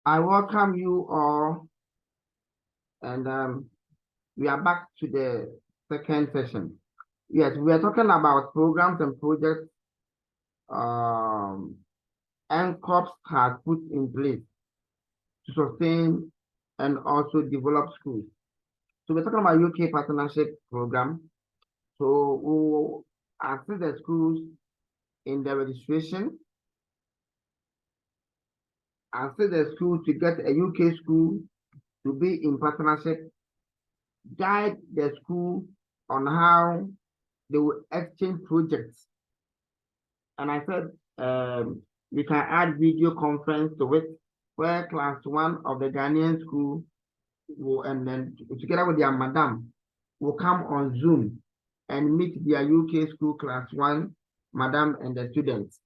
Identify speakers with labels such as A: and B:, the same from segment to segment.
A: I welcome you all, and we are back to the second session. Yes, we are talking about programs and projects NCOPS has put in place to sustain and also develop schools. So we're talking about UK partnership program. So we will assist the schools in the registration, assist the school to get a UK school to be in partnership, guide the school on how they will exchange projects. And I said we can add video conference to it, where class 1 of the Ghanaian school will, and then together with their madam, will come on Zoom and meet their UK school class 1 madam and the students.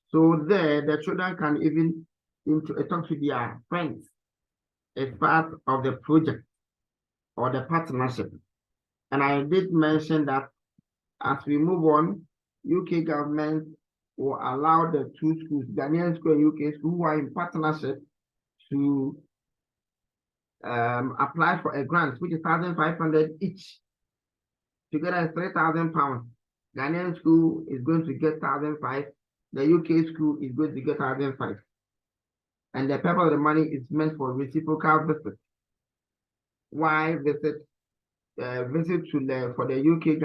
A: So there, the children can even talk to their friends as part of the project or the partnership. And I did mention that as we move on, UK government will allow the two schools, Ghanaian school and UK school, who are in partnership, to apply for a grant, which is 1,500 each. Together is £3,000. Ghanaian school is going to get 1,500. The UK school is going to get 1,500. And the purpose of the money is meant for reciprocal visit. Why visit? Visit to for the UK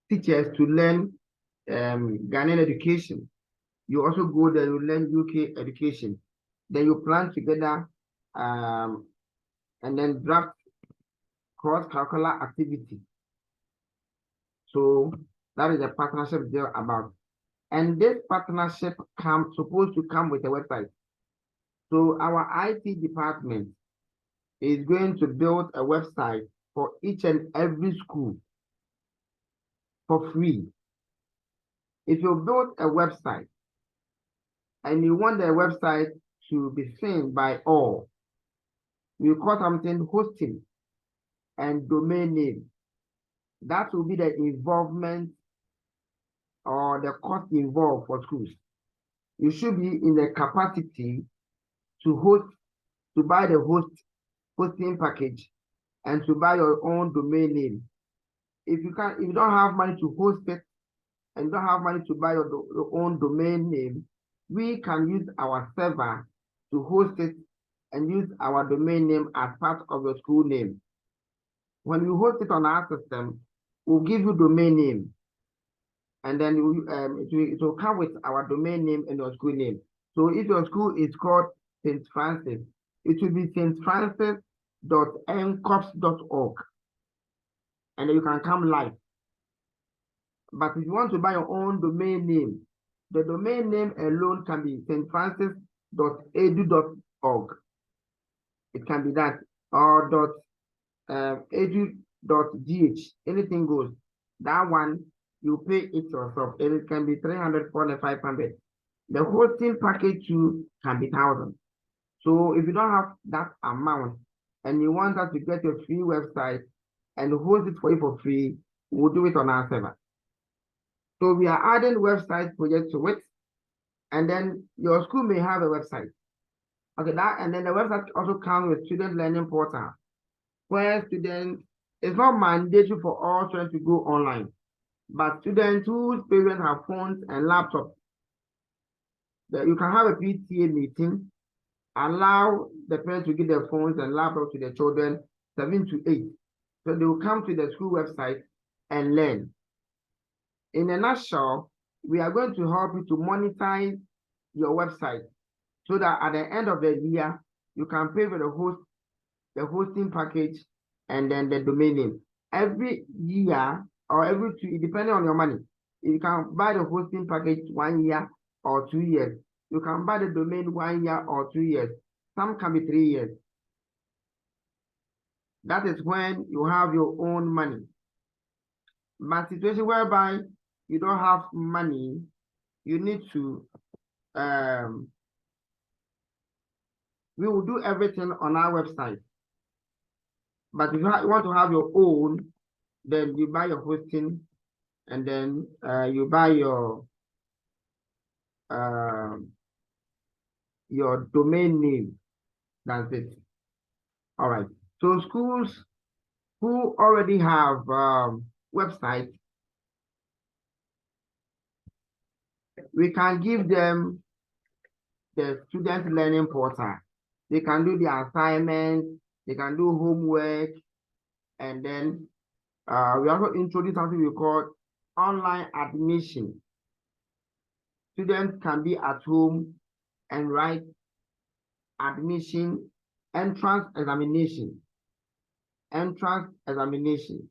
A: teachers to learn Ghanaian education. You also go there, you learn UK education. Then you plan together and then draft cross-curricular activity. So that is a partnership they're about. And this partnership supposed to come with a website. So our IT department is going to build a website for each and every school for free. If you build a website and you want the website to be seen by all, we call something hosting and domain name. That will be the involvement or the cost involved for schools. You should be in the capacity to host, to buy the hosting package and to buy your own domain name. If you don't have money to host it and don't have money to buy your own domain name, we can use our server to host it and use our domain name as part of your school name. When you host it on our system, we'll give you domain name, and then it will come with our domain name and your school name. So if your school is called St. Francis, it will be stfrancis.ncops.org, and then you can come live. But if you want to buy your own domain name, the domain name alone can be stfrancis.edu.org. It can be that, or .edu.gh, anything goes. That one, you pay it yourself. It can be 300, 400, 500. The hosting package too can be 1,000. So if you don't have that amount and you want us to get a free website and host it for you for free, we'll do it on our server. So we are adding website projects to it, and then your school may have a website. Okay, and then the website also comes with student learning portal, where students, it's not mandatory for all students to go online, but students whose parents have phones and laptops, that you can have a PTA meeting, allow the parents to give their phones and laptops to their children 7 to 8. So they will come to the school website and learn. In a nutshell, we are going to help you to monetize your website so that at the end of the year, you can pay for the hosting package and then the domain name. Every year or every 2, depending on your money, you can buy the hosting package 1 year or 2 years. You can buy the domain 1 year or 2 years. Some can be 3 years. That is when you have your own money. But situation whereby you don't have money, you need to we will do everything on our website. But if you want to have your own, then you buy your hosting, and then you buy your your domain name. That's it. All right. So schools who already have websites, we can give them the student learning portal. They can do the assignments, they can do homework, and then we also introduce something we call online admission. Students can be at home and write admission, entrance examination. Entrance examination.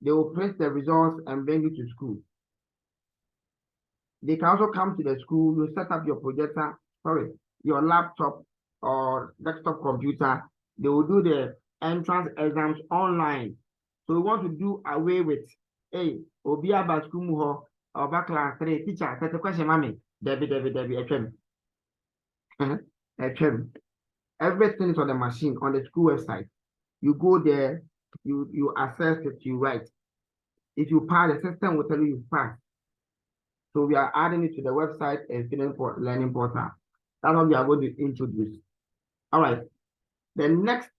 A: They will print the results and bring it to school. They can also come to the school, you set up your projector, your laptop or desktop computer. They will do the entrance exams online. So we want to do away with, hey, Obi Aba school muho, or class 3, teacher, set a question, mommy, Debbie, everything is on the machine, on the school website. You go there, you access it, you write. If you pass, the system will tell you pass. So we are adding it to the website and student learning portal. That's what we are going to introduce. All right. The next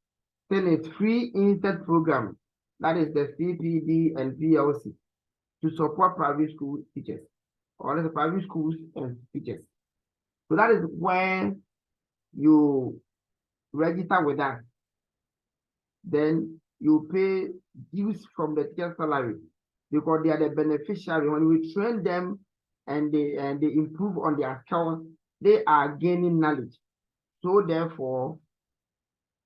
A: thing is free insert program. That is the CPD and PLC to support private school teachers or the private schools and teachers. So that is when you register with us. Then you pay dues from the teacher's salary because they are the beneficiary. When we train them and they improve on their skills, they are gaining knowledge. So therefore,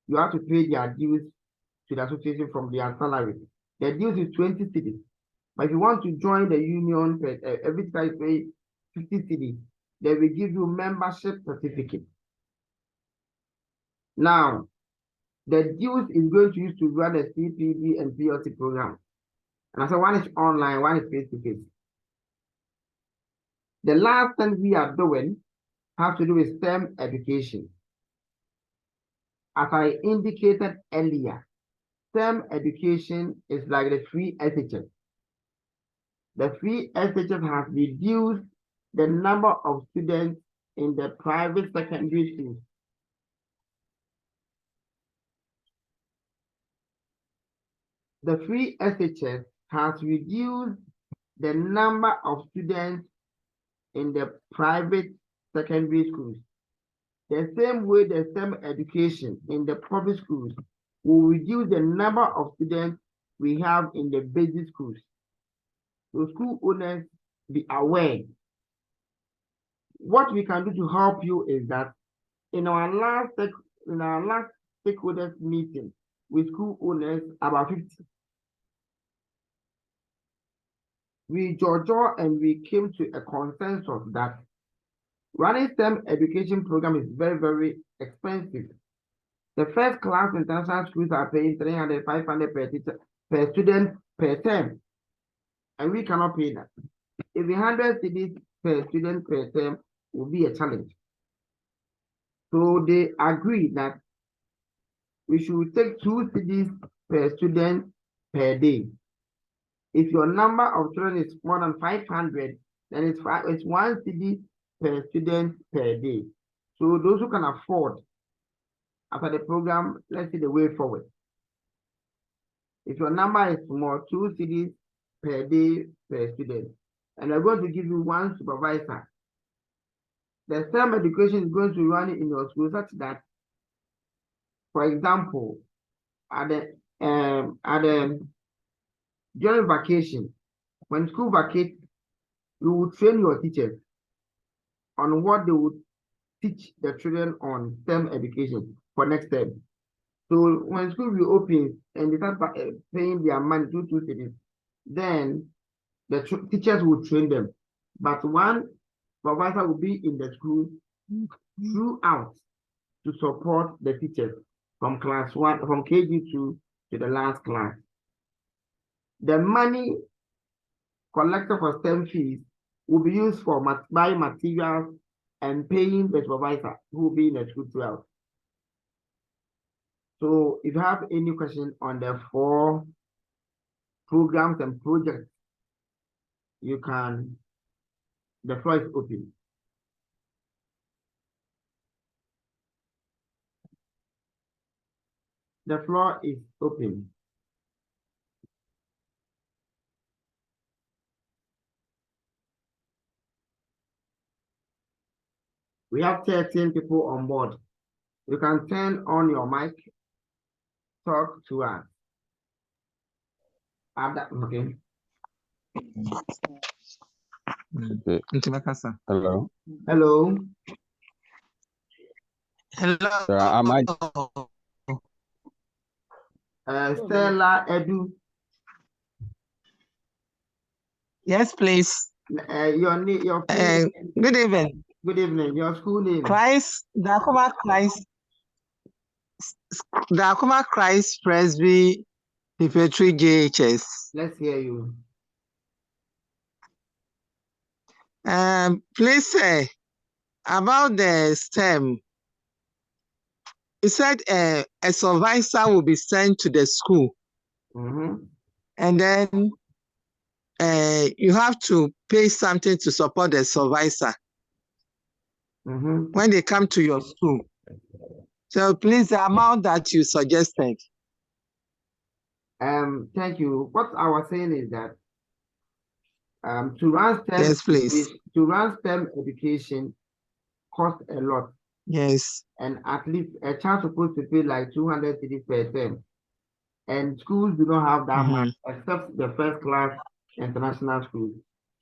A: you have to pay their dues to the association from their salary. The dues is 20 cedis. But if you want to join the union, every time you pay 50 cedis, they will give you membership certificate. Now, the dues is going to use to run the CPD and PLC program. And I said one is online, one is face-to-face. The last thing we are doing has to do with STEM education. As I indicated earlier, STEM education is like the free SHS. The free SHS has reduced the number of students in the private secondary schools. The free SHS has reduced the number of students in the private secondary schools. The same way the STEM education in the public schools will reduce the number of students we have in the basic schools. So school owners, be aware. What we can do to help you is that in our last stakeholders meeting with school owners, about 50, we judged and we came to a consensus that running STEM education program is very, very expensive. The first class international schools are paying 300, 500 per teacher, per student per term. And we cannot pay that. If 100 cedis per student per term will be a challenge. So they agreed that we should take 2 cedis per student per day. If your number of children is more than 500, then it's 1 cedi per student per day. So those who can afford, after the program, let's see the way forward. If your number is small, 2 cedis per day per student, and we're going to give you 1 supervisor. The STEM education is going to run in your school such that, for example, at the during vacation, when school vacates, you will train your teachers on what they would teach the children on STEM education for next term. So when school reopens and they start paying their money to 2 cedis, then the teachers will train them. But 1 supervisor will be in the school throughout to support the teachers from class 1, from KG2 to the last class. The money collected for STEM fees will be used for buying materials and paying the supervisor who will be in the school throughout. So if you have any question on the 4 programs and projects, you can, the floor is open. The floor is open. We have 13 people on board. You can turn on your mic, talk to us. Okay.
B: Hello.
A: Hello.
C: Hello.
B: Am I?
A: Stella Edu.
C: Yes, please.
A: Your
C: Good evening.
A: Good evening. Your school name?
C: Christ, the Akuma Christ Presby Preparatory JHS.
A: Let's hear you.
C: Please say about the STEM. You said a supervisor will be sent to the school, and then you have to pay something to support the supervisor when they come to your school. So please, the amount that you suggested.
A: Thank you. What I was saying is that to run STEM,
C: yes, please.
A: To run STEM education costs a lot.
C: Yes.
A: And at least a child supposed to pay like 200 cedis per term. And schools do not have that much, except the first class international schools.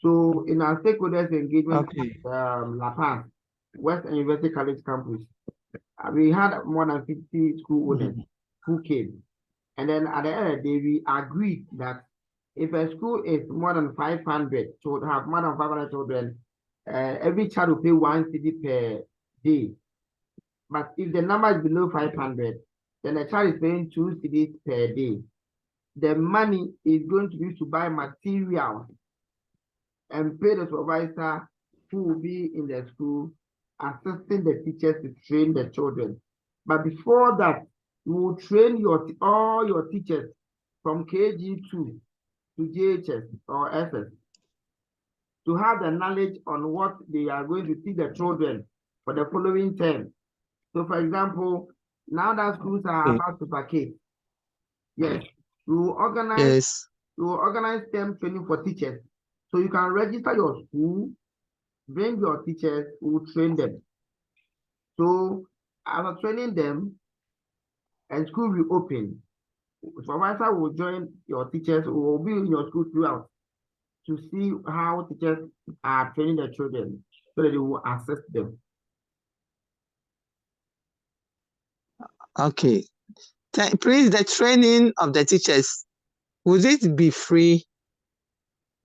A: So in our stakeholders engagement, La Paz, Western University College campus, we had more than 50 school owners who came. And then at the end of the day, we agreed that if a school is more than 500, so have more than 500 children, every child will pay 1 cedi per day. But if the number is below 500, then the child is paying 2 cedis per day. The money is going to be used to buy materials and pay the supervisor who will be in the school, assisting the teachers to train the children. But before that, you will train all your teachers from KG2 to JHS or SS to have the knowledge on what they are going to teach the children for the following term. So, for example, now that schools are about to vacate, yes, we will organize STEM training for teachers. So you can register your school, bring your teachers, we will train them. So after training them, and school will open, supervisor will join your teachers, who will be in your school throughout to see how teachers are training the children so that they will assist them.
C: Okay. Please, the training of the teachers, would it be free?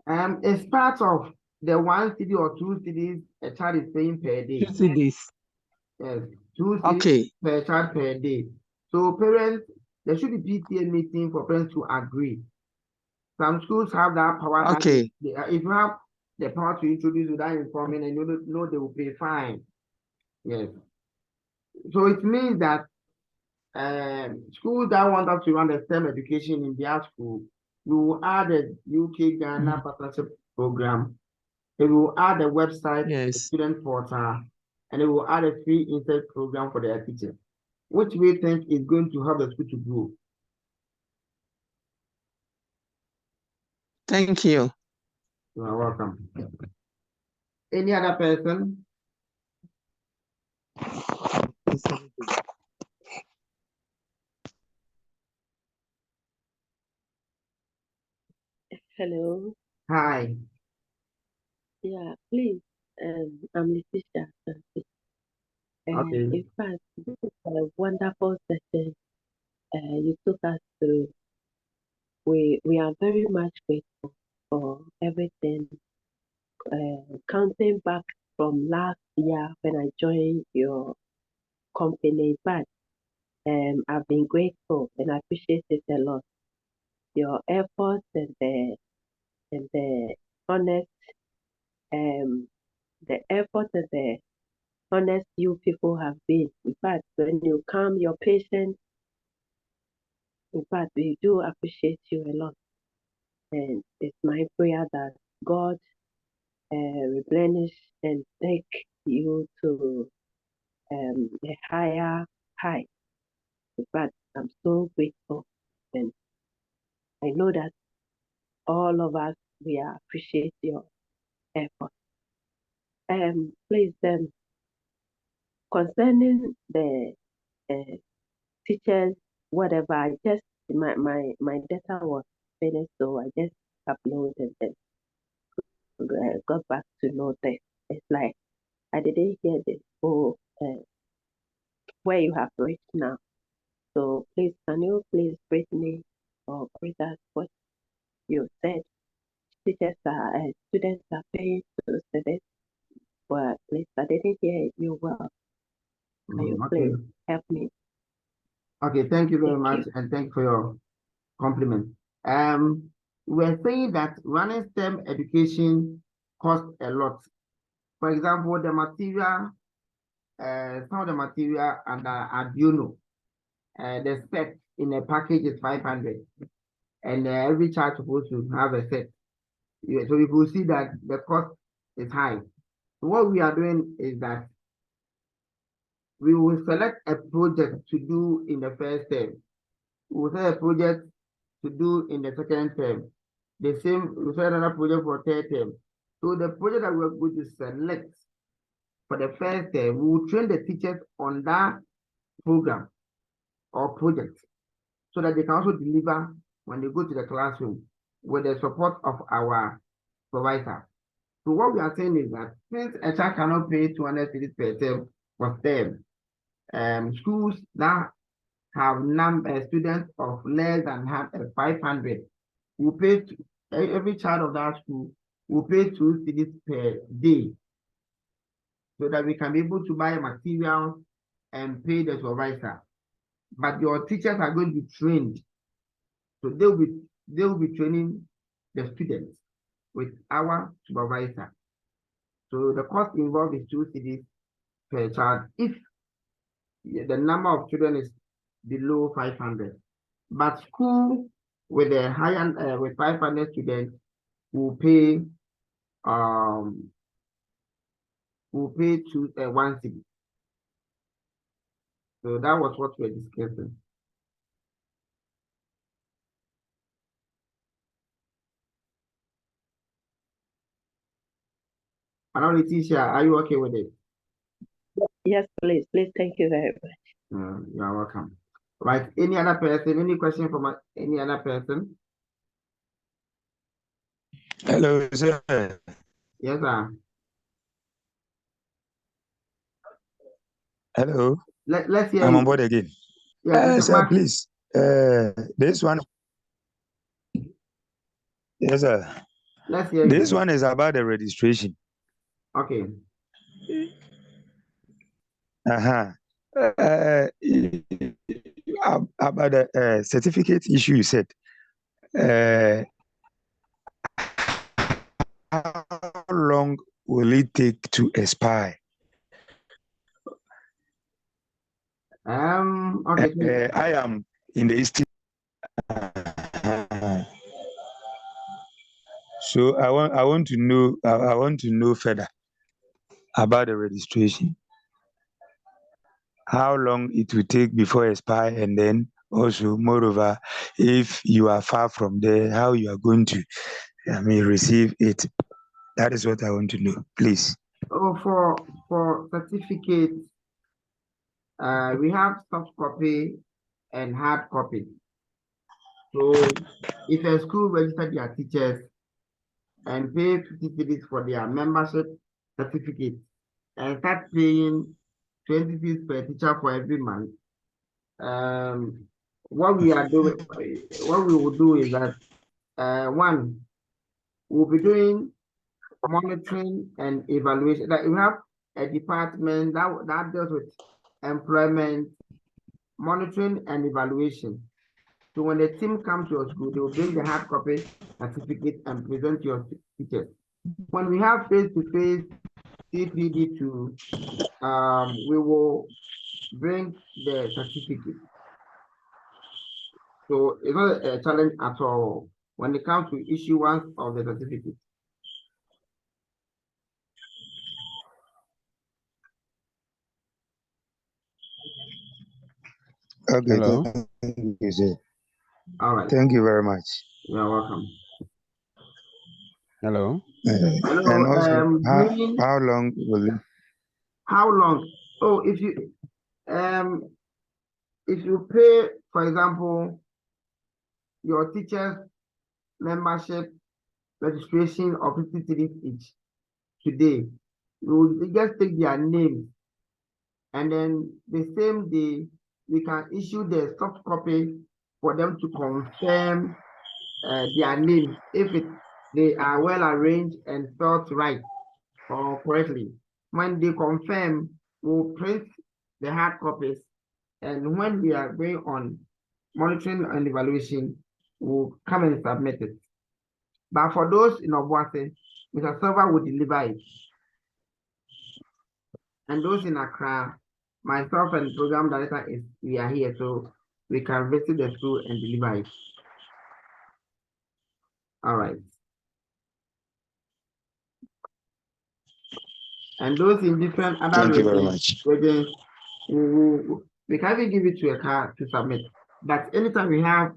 A: It's part of the 1 cedi or 2 cedis a child is paying per day.
C: 2 cedis.
A: Yes, 2 cedis per child per day. So parents, there should be PTA meeting for parents to agree. Some schools have that power.
C: Okay.
A: If you have the power to introduce without informing, and you know they will pay fine. Yes. So it means that schools that want us to run the STEM education in their school, we will add the UK Ghana partnership program. They will add the website, the student portal, and they will add a free intake program for their teachers, which we think is going to help the school to grow.
C: Thank you.
A: You are welcome. Any other person?
D: Hello.
A: Hi.
D: Yeah, please. I'm Letitia.
A: Okay.
D: In fact, this is a wonderful session you took us through. We are very much grateful for everything. Counting back from last year when I joined your company, but I've been grateful and I appreciate it a lot. Your efforts and the honest the effort and the honest you people have been. In fact, when you come, your patience, in fact, we do appreciate you a lot. And it's my prayer that God replenish and take you to a higher height But I'm so grateful, and I know that all of us we appreciate your effort. Please, concerning the teachers, whatever, I just my data was finished, so I just uploaded and got back to know that it's like I didn't hear the whole where you have reached now. So please, can you please read me or read us what you said? Teachers are students are paying to study. Well, please, I didn't hear you well. Can you
A: Okay.
D: please help me?
A: Okay, thank you very
D: Thank
A: much,
D: you.
A: and thank you for your compliment. We're saying that running STEM education costs a lot. For example, the material, some of the material under Arduino, the set in a package is 500, and every child supposed to have a set. Yeah, so you will see that the cost is high. So what we are doing is that we will select a project to do in the first term. We will select a project to do in the second term. The same, we select another project for third term. So the project that we're going to select for the first term, we will train the teachers on that program or project so that they can also deliver when they go to the classroom with the support of our supervisor. So what we are saying is that since a child cannot pay 200 cedis per term for STEM, schools that have students of less than 500 will pay every child of that school will pay 2 cedis per day, so that we can be able to buy materials and pay the supervisor. But your teachers are going to be trained, so they will be training the students with our supervisor. So the cost involved is 2 cedis per child if the number of children is below 500. But school with a higher with 500 students will pay to 1 cedi. So that was what we're discussing. Hello, Leticia, are you okay with it?
D: Yes, please. Please, thank you very much.
A: You are welcome. Right. Any other person? Any question from any other person?
B: Hello, sir.
A: Yes, sir.
B: Hello.
A: Let's hear
B: I'm
A: you.
B: on board again.
A: Yes,
B: sir, please. This one. Yes, sir.
A: Let's hear
B: This
A: you.
B: one is about the registration.
A: Okay.
B: About the certificate issue, you said. How long will it take to expire?
A: Okay.
B: I am in the East. So I want to know further about the registration. How long it will take before expire, and then also moreover, if you are far from there, how you are going to receive it. That is what I want to know, please.
A: Oh, for certificates, we have soft copy and hard copy. So if a school registered their teachers and pay 50 cedis for their membership certificate and start paying 20 cedis per teacher for every month, what we will do is that one, we'll be doing monitoring and evaluation. That we have a department that deals with employment, monitoring, and evaluation. So when the team comes to your school, they will bring the hard copy certificate and present to your teachers. When we have face-to-face CPD2, we will bring the certificate. So it's not a challenge at all when it comes to issuance of the certificate.
B: Okay,
E: Hello.
B: thank you, sir.
A: All right.
B: Thank you very much.
A: You're welcome.
E: Hello.
A: Hello,
B: And also,
A: Green,
B: how long will it?
A: how long? Oh, if you pay, for example, your teacher's membership registration of 50 cities each today, you just take their names, and then the same day we can issue the soft copy for them to confirm their names if they are well arranged and spelled right or correctly. When they confirm, we'll print the hard copies, and when we are going on monitoring and evaluation, we'll come and submit it. But for those in Obuasi, Mr. Silva will deliver it. And those in Accra, myself and program director we are here, so we can visit the school and deliver it. All right. And those in different other
B: Thank you very
A: regions,
B: much.
A: we can even give it to a car to submit. But anytime we have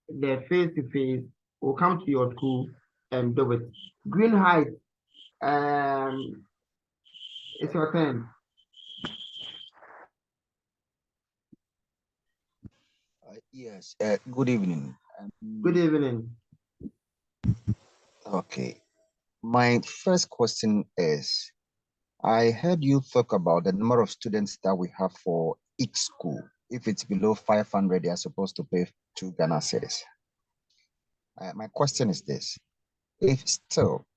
A: the face-to-face, we'll come to your school and do it. Green Heights, it's your turn.
F: Yes, good evening.
A: Good evening.
F: Okay. My first question is, I heard you talk about the number of students that we have for each school. If it's below 500, they are supposed to pay 2 Ghana cedis. My question is this: if still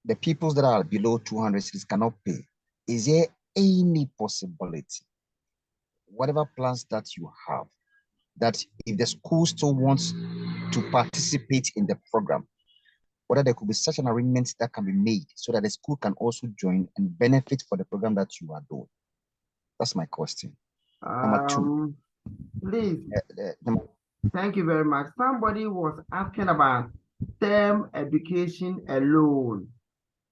F: the people that are below 200 cedis cannot pay, is there any possibility, whatever plans that you have, that if the school still wants to participate in the program, whether there could be such an arrangement that can be made so that the school can also join and benefit for the program that you are doing? That's my question. Number 2.
A: Please. Thank you very much. Somebody was asking about STEM education alone.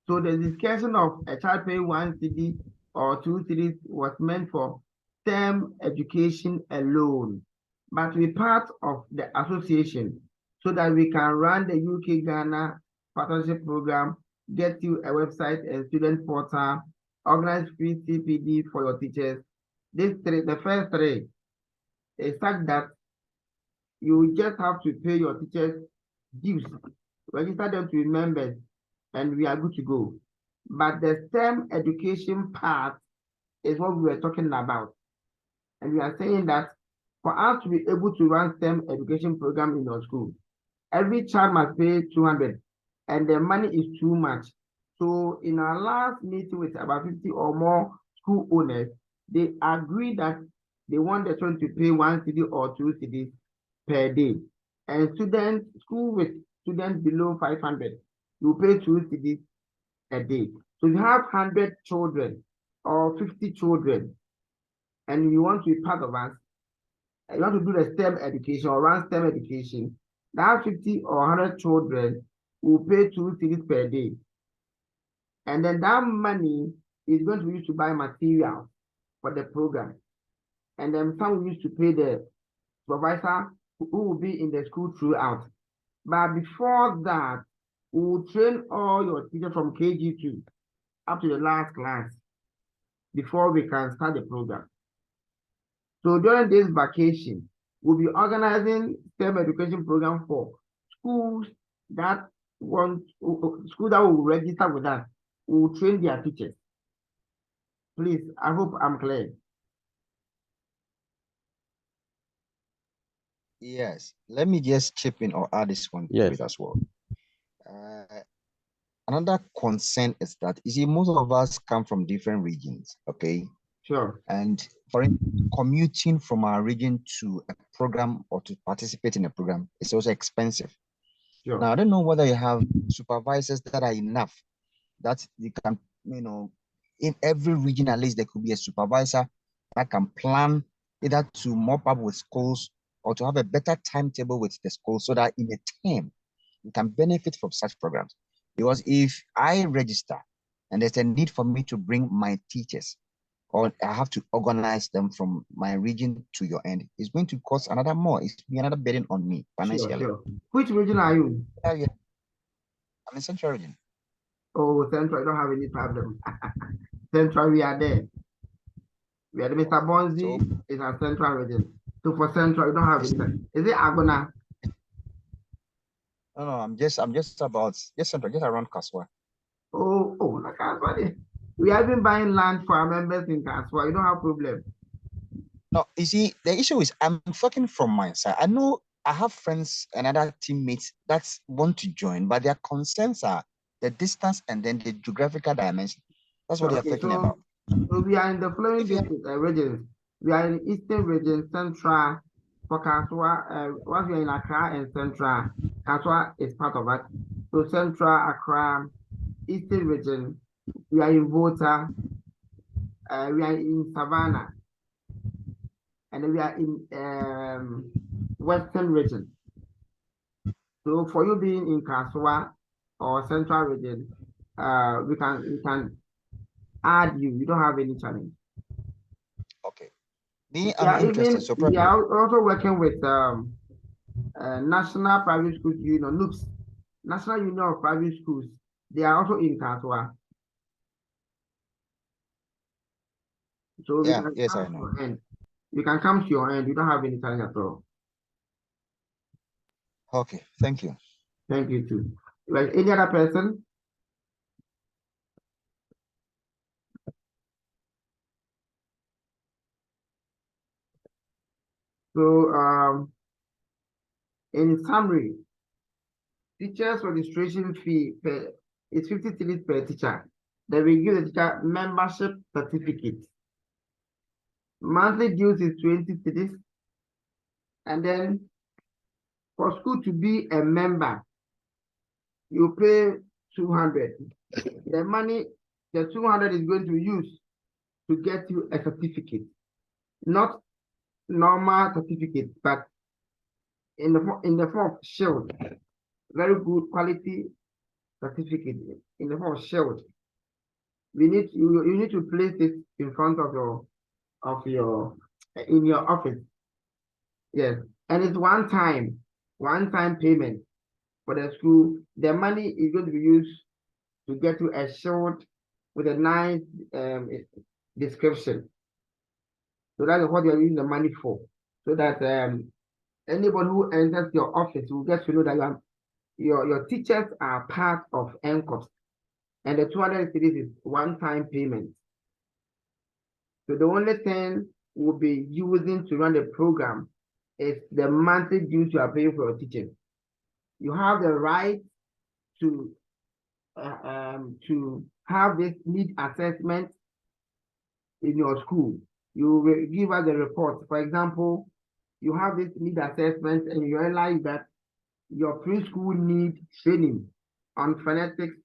A: So the discussion of a child paying 1 cedi or 2 cedis was meant for STEM education alone. But we're part of the association so that we can run the UK Ghana partnership program, get you a website and student portal, organize free CPD for your teachers. The first 3 is fact that you just have to pay your teachers dues, register them to be members, and we are good to go. But the STEM education part is what we were talking about. And we are saying that for us to be able to run STEM education program in your school, every child must pay 200, and the money is too much. So in our last meeting with about 50 or more school owners, they agreed that they want the children to pay 1 cedi or 2 cedis per day. And school with students below 500, you pay 2 cedis a day. So you have 100 children or 50 children, and you want to be part of us, you want to do the STEM education or run STEM education, that 50 or 100 children will pay 2 cedis per day. And then that money is going to be used to buy materials for the program. And then some will use to pay the supervisor who will be in the school throughout. But before that, we will train all your teachers from KG2 up to the last class before we can start the program. So during this vacation, we'll be organizing STEM education program for schools that will register with us. We will train their teachers. Please, I hope I'm clear.
F: Yes, let me just chip in or add this one to it as well. Another concern is that, you see, most of us come from different regions, okay?
A: Sure.
F: And for commuting from our region to a program or to participate in a program is also expensive.
A: Sure.
F: Now, I don't know whether you have supervisors that are enough that you can, in every region, at least there could be a supervisor that can plan either to mop up with schools or to have a better timetable with the school so that in a term, you can benefit from such programs. Because if I register and there's a need for me to bring my teachers, or I have to organize them from my region to your end, it's going to cost another more. It's be another burden on me financially.
A: Sure. Which region are you?
F: Yeah. I'm in Central region.
A: Oh, Central, you don't have any problem. Central, we are there. We are the Mr. Bonzi is a Central region. So for Central, you don't have any. Is it Agona?
F: No, I'm just about Central, just around Kaswa.
A: Oh, like Kaswa. We have been buying land for our members in Kaswa. You don't have problem.
F: No, you see, the issue is I'm talking from my side. I know I have friends and other teammates that want to join, but their concerns are the distance and then the geographical dimension. That's what they're thinking about.
A: So we are in the following regions. We are in Eastern region, Central. For Kaswa, once we are in Accra and Central, Kaswa is part of it. So Central, Accra, Eastern region, we are in Volta, we are in Savannah, and we are in Western region. So for you being in Kaswa or Central region, we can add you. You don't have any challenge.
F: Okay. I'm interested. So
A: we are also working with National Private Schools Union, NUPS, National Union of Private Schools. They are also in Kaswa. So
F: yes, I know.
A: You can come to your end. You don't have any challenge at all.
F: Okay, thank you.
A: Thank you too. Like any other person? So in summary, teachers registration fee is 50 cedis per teacher. Then we give the teacher membership certificate. Monthly dues is 20 cedis. And then for school to be a member, you pay 200. The money, the 200 is going to use to get you a certificate. Not normal certificate, but in the form of shield. Very good quality certificate in the form of shield. You need to place it in front of your in your office. Yes, and it's one time payment for the school. The money is going to be used to get you a shield with a nice description. So that is what you're using the money for. So that anybody who enters your office will get to know that your teachers are part of NCOPS. And the 200 cedis is one-time payment. So the only thing we'll be using to run the program is the monthly dues you are paying for your teaching. You have the right to have this need assessment in your school. You will give us a report. For example, you have this need assessment and you realize that your preschool need training on phonetics,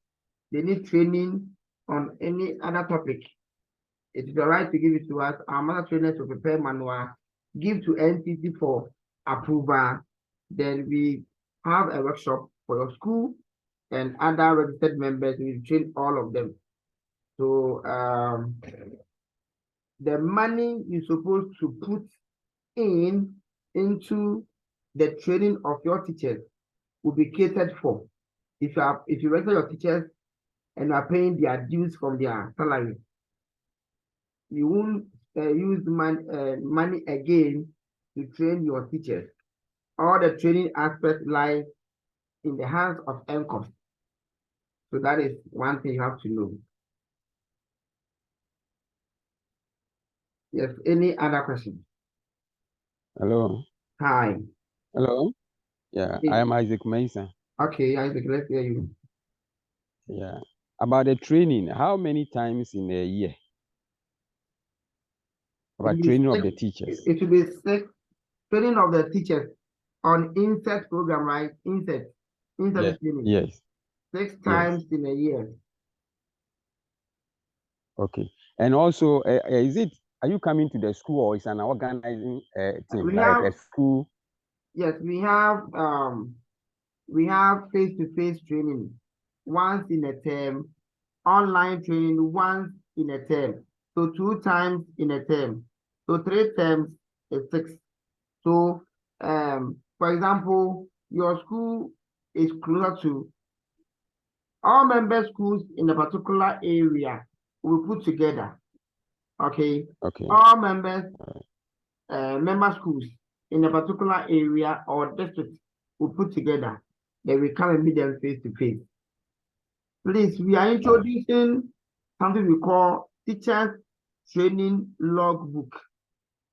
A: they need training on any other topic. It is the right to give it to us. Our mother trainers will prepare manual, give to NCC for approval. Then we have a workshop for your school and other registered members. We train all of them. So the money you're supposed to put into the training of your teachers will be catered for. If you register your teachers and you are paying their dues from their salary, you won't use money again to train your teachers. All the training aspects lies in the hands of NCOPS. So that is one thing you have to know. Yes, any other questions?
E: Hello.
A: Hi.
E: Hello. Yeah, I am Isaac Mason.
A: Okay, Isaac, let's hear you.
E: Yeah. About the training, how many times in a year? About training of the teachers.
A: It will be 6 training of the teachers on INSET program, right? INSET training.
E: Yes.
A: 6 times in a year.
E: Okay. And also, are you coming to the school or is an organizing team, a school?
A: Yes, we have face-to-face training once in a term, online training once in a term. So 2 times in a term. So 3 terms is 6. So, for example, your school is closer to all member schools in a particular area will put together. Okay.
E: Okay.
A: All member schools in a particular area or district will put together. They will come and meet them face to face. Please, we are introducing something we call teachers training logbook.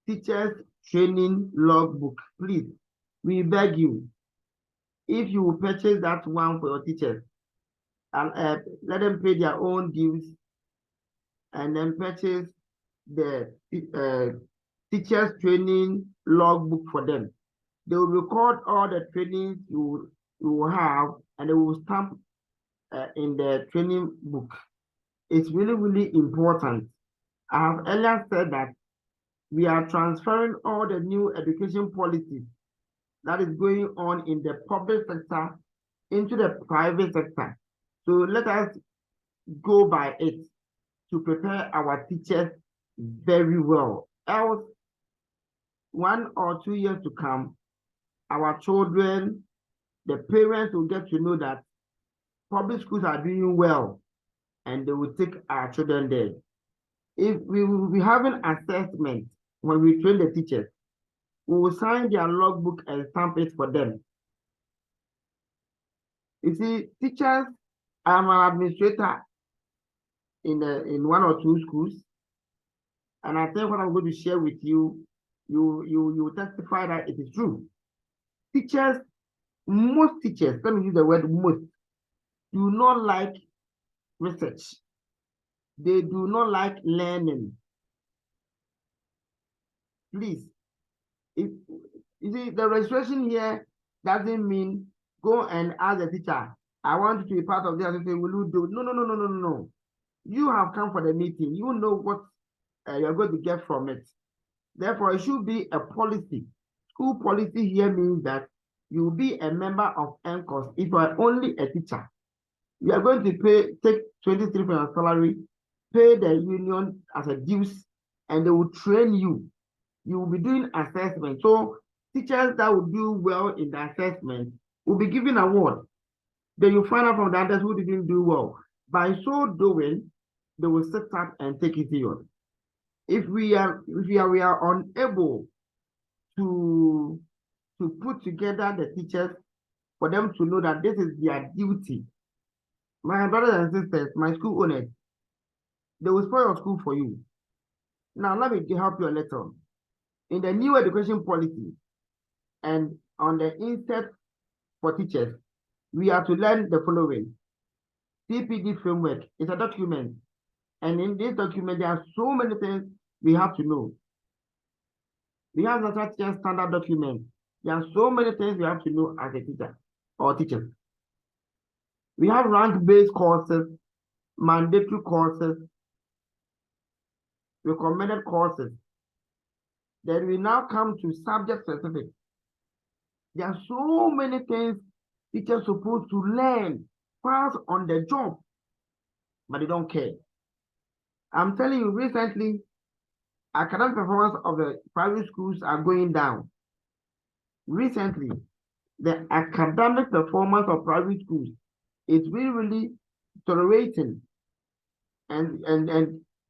A: Teachers training logbook. Please, we beg you, if you will purchase that one for your teachers, and let them pay their own dues, and then purchase the teachers training logbook for them. They will record all the trainings you will have, and they will stamp in the training book. It's really, really important. I have earlier said that we are transferring all the new education policies that is going on in the public sector into the private sector. So let us go by it to prepare our teachers very well. Else, 1 or 2 years to come, our children, the parents will get to know that public schools are doing well, and they will take our children there. If we will be having assessment when we train the teachers, we will sign their logbook and stamp it for them. You see, teachers, I'm an administrator in 1 or 2 schools, and I think what I'm going to share with you, you testify that it is true. Teachers, most teachers, let me use the word most, do not like research. They do not like learning. Please, if you see, the registration here doesn't mean go and ask the teacher, I want you to be part of this. I say, will you do? No. You have come for the meeting. You know what you're going to get from it. Therefore, it should be a policy. School policy here means that you will be a member of NCOS if you are only a teacher. You are going to take 23% of your salary, pay the union as a dues, and they will train you. You will be doing assessment. So teachers that will do well in the assessment will be given an award. Then you find out from the others who didn't do well. By so doing, they will sit up and take it serious. If we are unable to put together the teachers for them to know that this is their duty, my brothers and sisters, my school owners, they will spoil your school for you. Now let me help you a little. In the new education policy and on the insert for teachers, we are to learn the following. CPD framework is a document, and in this document there are so many things we have to know. We have the teacher standard document. There are so many things we have to know as a teacher or teachers. We have rank-based courses, mandatory courses, recommended courses. Then we now come to subject specific. There are so many things teachers are supposed to learn fast on the job, but they don't care. I'm telling you, recently, academic performance of the private schools are going down. Recently, the academic performance of private schools is really deteriorating. And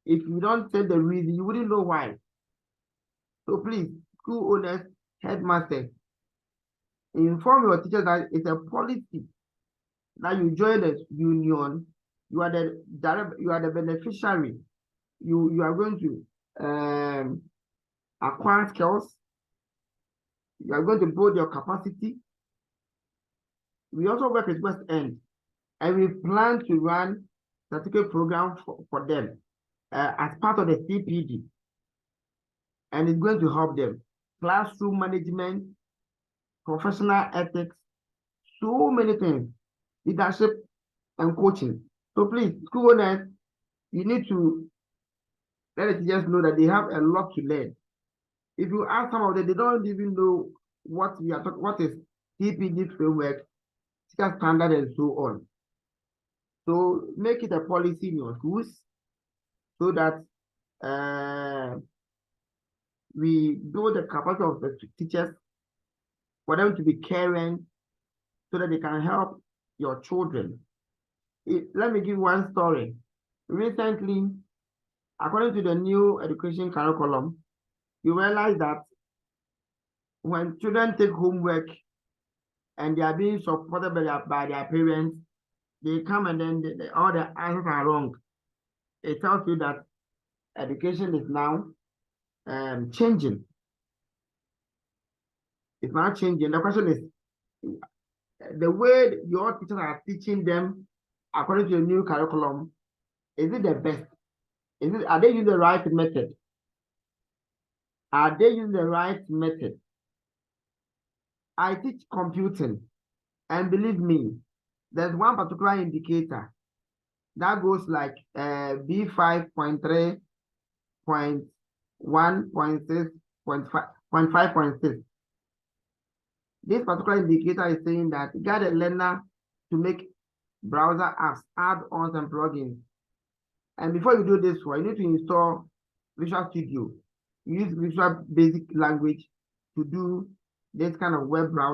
A: if you don't say the reason, you wouldn't know why. So please, school owners, headmasters, inform your teachers that it's a policy that you join the union. You are the beneficiary. You are going to acquire skills. You are going to build your capacity. We also work with West End, and we plan to run certificate program for them as part of the CPD, and it's going to help them. Classroom management, professional ethics, so many things, leadership and coaching. So please, school owners, you need to let the teachers know that they have a lot to learn. If you ask some of them, they don't even know what we are talking, what is CPD framework, teacher standard, and so on. So make it a policy in your schools so that we build the capacity of the teachers for them to be caring so that they can help your children. Let me give one story. Recently, according to the new education curriculum, you realize that when children take homework and they are being supported by their parents, they come and then all the answers are wrong. It tells you that education is now changing. It's not changing. The question is, the way your teachers are teaching them according to the new curriculum, is it the best? Are they using the right method? Are they using the right method? I teach computing, and believe me, there's one particular indicator that goes like B5.3.1.6.5.6. This particular indicator is saying that guide a learner to make browser apps, add-ons, and plugins. And before you do this one, you need to install Visual Studio. Use Visual Basic Language to do this kind of web browser.